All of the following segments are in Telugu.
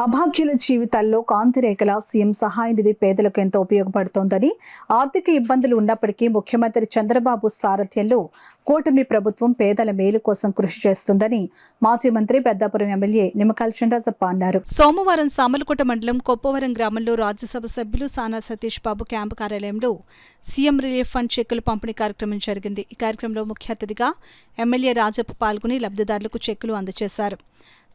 అభాగ్యుల జీవితాల్లో కాంతిరేఖల సీఎం సహాయ నిధి పేదలకు ఎంతో ఉపయోగపడుతోందని, ఆర్థిక ఇబ్బందులు ఉన్నప్పటికీ ముఖ్యమంత్రి చంద్రబాబు సారథ్యంలో కూటమి ప్రభుత్వం పేదల మేలు కోసం కృషి చేస్తుందని మాజీ మంత్రి పెద్దాపురం ఎమ్మెల్యే నిమ్మకాయల చినరాజప్ప అన్నారు. సోమవారం సామలకోట మండలం కొప్పవరం గ్రామంలో రాజ్యసభ సభ్యులు సానా సతీష్ బాబు క్యాంపు కార్యాలయంలో సీఎం రిలీఫ్ ఫండ్ చెక్కుల పంపిణీ కార్యక్రమం జరిగింది. ఈ కార్యక్రమంలో ముఖ్య అతిథిగా ఎమ్మెల్యే రాజప్ప పాల్గొని లబ్ధిదారులకు చెక్కులు అందజేశారు.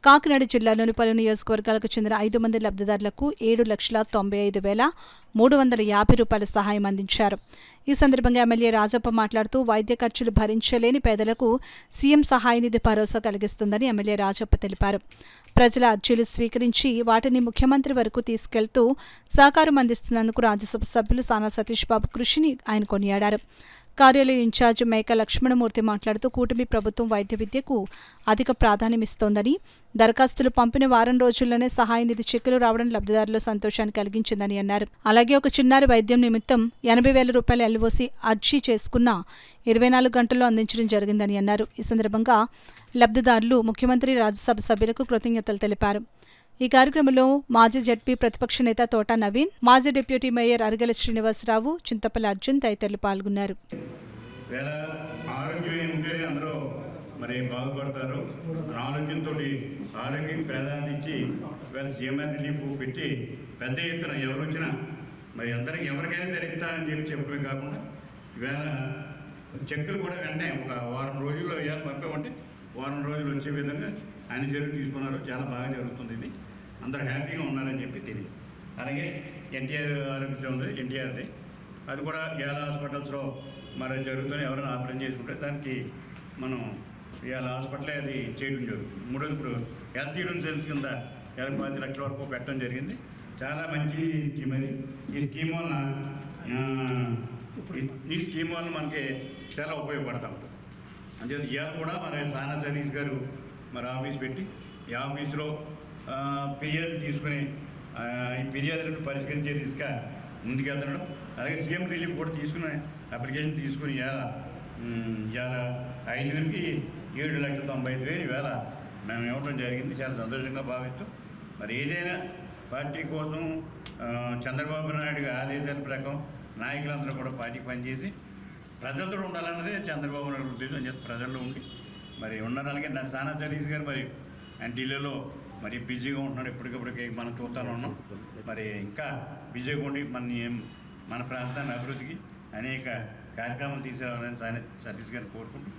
కాకినాడ జిల్లాలోని పలు నియోజకవర్గాలకు చెందిన 5 మంది లబ్ధిదారులకు 7,95,350 రూపాయల సహాయం అందించారు. ఈ సందర్భంగా ఎమ్మెల్యే రాజప్ప మాట్లాడుతూ వైద్య ఖర్చులు భరించలేని పేదలకు సీఎం సహాయ నిధి భరోసా కలిగిస్తుందని ఎమ్మెల్యే రాజప్ప తెలిపారు. ప్రజల అర్జీలు స్వీకరించి వాటిని ముఖ్యమంత్రి వరకు తీసుకెళ్తూ సహకారం అందిస్తున్నందుకు రాజ్యసభ సభ్యులు సానా సతీష్ బాబు కృషిని ఆయన కొనియాడారు. కార్యాలయ ఇన్ఛార్జ్ మేక లక్ష్మణమూర్తి మాట్లాడుతూ కూటమి ప్రభుత్వం వైద్య విద్యకు అధిక ప్రాధాన్యమిస్తోందని, దరఖాస్తులు పంపిన వారం రోజుల్లోనే సహాయ నిధి చెక్కులు రావడం లబ్ధిదారులు సంతోషాన్ని కలిగించిందని అన్నారు. అలాగే ఒక చిన్నారి వైద్యం నిమిత్తం 80,000 రూపాయల ఎల్ఓసి అర్జీ చేసుకున్న 24 గంటల్లో అందించడం జరిగిందని అన్నారు. ఈ సందర్భంగా లబ్ధిదారులు ముఖ్యమంత్రి రాజ్యసభ సభ్యులకు కృతజ్ఞతలు తెలిపారు. ఈ కార్యక్రమంలో మాజీ జడ్పీ ప్రతిపక్ష నేత తోట నవీన్, మాజీ డిప్యూటీ మేయర్ అరగల శ్రీనివాసరావు, చింతపల్లి అర్జున్ తదితరులు పాల్గొన్నారు. మరి బాగుపడతారు ఆలోచనతో ఆరోగ్యం ప్రాధాన్యత ఇచ్చి వీళ్ళ సీఎం రిలీఫ్ పెట్టి పెద్ద ఎత్తున ఎవరు వచ్చినా మరి అందరికీ ఎవరికైనా సరే ఇస్తానని చెప్పడమే కాకుండా ఇవాళ చెక్కులు కూడా వెంటనే ఒక వారం రోజుల్లో ఇవాళ పంపామంటే వారం రోజులు వచ్చే విధంగా ఆయన చర్యలు తీసుకున్నారు. చాలా బాగా జరుగుతుంది. ఇది అందరూ హ్యాపీగా ఉన్నారని చెప్పి తెలియదు. అలాగే ఎన్టీఆర్ ఆరోగ్యం ఉంది, ఎన్టీఆర్ది అది కూడా ఇవాళ హాస్పిటల్స్లో మరి జరుగుతుంది. ఎవరైనా ఆపరేషన్ చేసుకుంటే దానికి మనం ఇవాళ హాస్పిటలే అది చేయడం జరుగుతుంది. మూడోది ఇప్పుడు హెల్త్ ఇన్సూరెన్స్ కింద 10 లక్షల వరకు పెట్టడం జరిగింది. చాలా మంచి స్కీమ్ అది. ఈ స్కీమ్ వల్ల మనకి చాలా ఉపయోగపడతా ఉంటుంది. అంతే ఇవాళ కూడా మరి సానా సతీష్ గారు మరి ఆఫీస్ పెట్టి ఈ ఆఫీసులో ఫిర్యాదులు తీసుకుని ఈ ఫిర్యాదులను పరిష్కరించే దిశగా ముందుకెళ్తున్నాడు. అలాగే సీఎం రిలీఫ్ కూడా తీసుకుని అప్లికేషన్ తీసుకుని ఇవాళ 5కి 7,95,000 ఇవాళ మేము ఇవ్వడం జరిగింది. చాలా సంతోషంగా భావిస్తూ మరి ఏదైనా పార్టీ కోసం చంద్రబాబు నాయుడు ఆదేశాల ప్రకారం నాయకులందరూ కూడా పార్టీకి పనిచేసి ప్రజలతో ఉండాలన్నదే చంద్రబాబు నాయుడు ఉద్దేశం. అని చెప్పి ప్రజల్లో ఉండి మరి ఉండడానికి సానా సతీష్ గారు మరి ఆయన ఢిల్లీలో మరి బిజీగా ఉంటున్నాడు. ఎప్పటికప్పటికి మనం చూస్తూనే ఉన్నాం. మరి ఇంకా బిజీగా ఉండి మన ప్రాంతాన్ని అభివృద్ధికి అనేక కార్యక్రమాలు తీసుకురావాలని సతీష్ గారిని కోరుకుంటూ